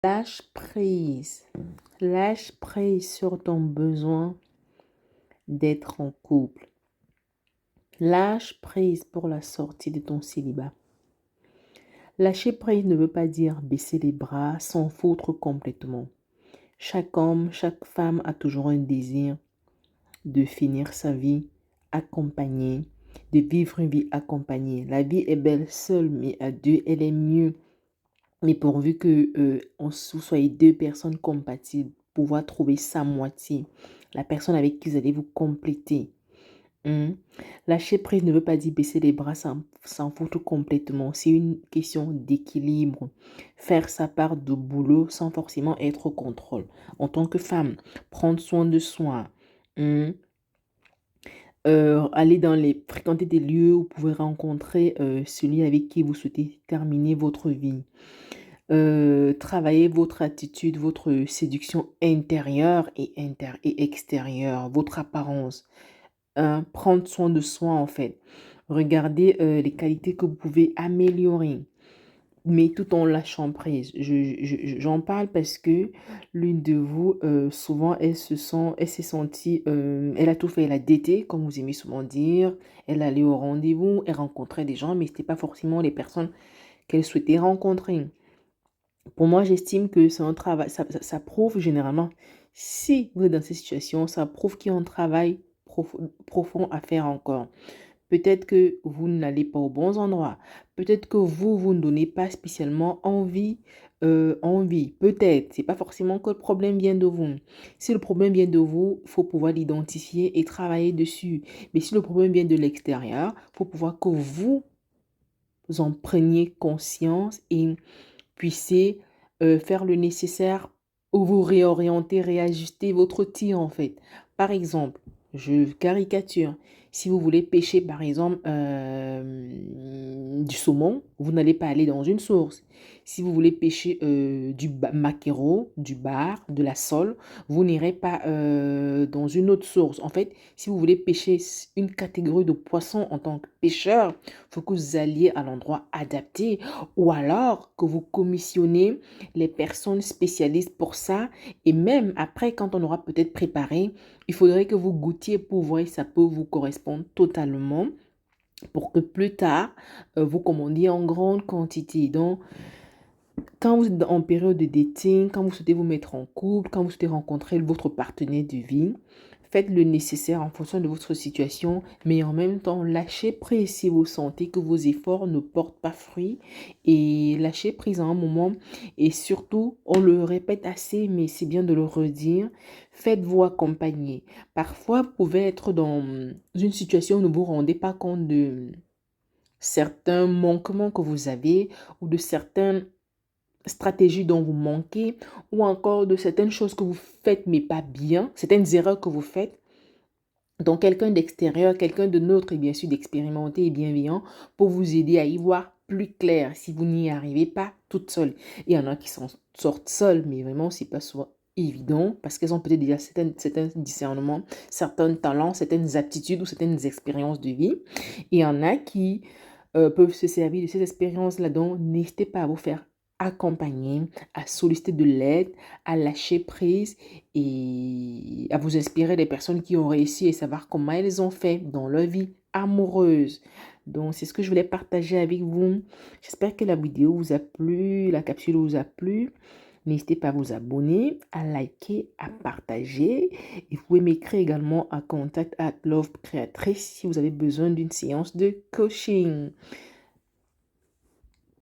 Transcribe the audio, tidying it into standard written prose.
Lâche prise. Lâche prise sur ton besoin d'être en couple. Lâche prise pour la sortie de ton célibat. Lâcher prise ne veut pas dire baisser les bras, s'en foutre complètement. Chaque homme, chaque femme a toujours un désir de finir sa vie accompagnée, de vivre une vie accompagnée. La vie est belle seule, mais à deux, elle est mieux. Mais pourvu que vous soyez deux personnes compatibles, pouvoir trouver sa moitié, la personne avec qui vous allez vous compléter. Lâcher prise ne veut pas dire baisser les bras, s'en foutre complètement. C'est une question d'équilibre. Faire sa part de boulot sans forcément être au contrôle. En tant que femme, prendre soin de soi. Fréquenter des lieux où vous pouvez rencontrer celui avec qui vous souhaitez terminer votre vie. Travailler votre attitude, votre séduction intérieure et extérieure, votre apparence. Prendre soin de soi en fait. Regardez les qualités que vous pouvez améliorer, mais tout en lâchant prise. J'en parle parce que l'une de vous, souvent, elle s'est sentie, elle a tout fait, elle a daté, comme vous aimez souvent dire, elle allait au rendez-vous, elle rencontrait des gens, mais ce n'était pas forcément les personnes qu'elle souhaitait rencontrer. Pour moi, j'estime que c'est un travail, ça prouve généralement, si vous êtes dans cette situation, ça prouve qu'il y a un travail profond à faire encore. Peut-être que vous n'allez pas aux bons endroits. Peut-être que vous ne donnez pas spécialement envie. Peut-être. C'est pas forcément que le problème vient de vous. Si le problème vient de vous, il faut pouvoir l'identifier et travailler dessus. Mais si le problème vient de l'extérieur, il faut pouvoir que vous en preniez conscience et puissiez faire le nécessaire ou vous réorienter, réajuster votre tir en fait. Par exemple, je caricature. Si vous voulez pêcher par exemple du saumon, vous n'allez pas aller dans une source. Si vous voulez pêcher du maquereau, du bar, de la sole, vous n'irez pas dans une autre source. En fait, si vous voulez pêcher une catégorie de poissons en tant que pêcheur, il faut que vous alliez à l'endroit adapté ou alors que vous commissionnez les personnes spécialistes pour ça. Et même après, quand on aura peut-être préparé, il faudrait que vous goûtiez pour voir si ça peut vous correspondre totalement pour que plus tard, vous commandiez en grande quantité. Donc, quand vous êtes en période de dating, quand vous souhaitez vous mettre en couple, quand vous souhaitez rencontrer votre partenaire de vie, faites le nécessaire en fonction de votre situation, mais en même temps, lâchez prise si vous sentez que vos efforts ne portent pas fruit et lâchez prise à un moment. Et surtout, on le répète assez, mais c'est bien de le redire, faites-vous accompagner. Parfois, vous pouvez être dans une situation où vous ne vous rendez pas compte de certains manquements que vous avez ou de certaines stratégies dont vous manquez ou encore de certaines choses que vous faites mais pas bien, certaines erreurs que vous faites. Donc quelqu'un d'extérieur, quelqu'un de neutre et bien sûr d'expérimenté et bienveillant pour vous aider à y voir plus clair si vous n'y arrivez pas toute seule. Il y en a qui s'en sortent seules, mais vraiment c'est pas souvent évident parce qu'elles ont peut-être déjà certains discernements, certains talents, certaines aptitudes ou certaines expériences de vie. Et il y en a qui peuvent se servir de ces expériences-là. Donc, n'hésitez pas à vous faire accompagner, à solliciter de l'aide, à lâcher prise et à vous inspirer des personnes qui ont réussi et savoir comment elles ont fait dans leur vie amoureuse. Donc, c'est ce que je voulais partager avec vous. J'espère que la vidéo vous a plu, la capsule vous a plu. N'hésitez pas à vous abonner, à liker, à partager. Et vous pouvez m'écrire également à contact@lovecreatrice si vous avez besoin d'une séance de coaching.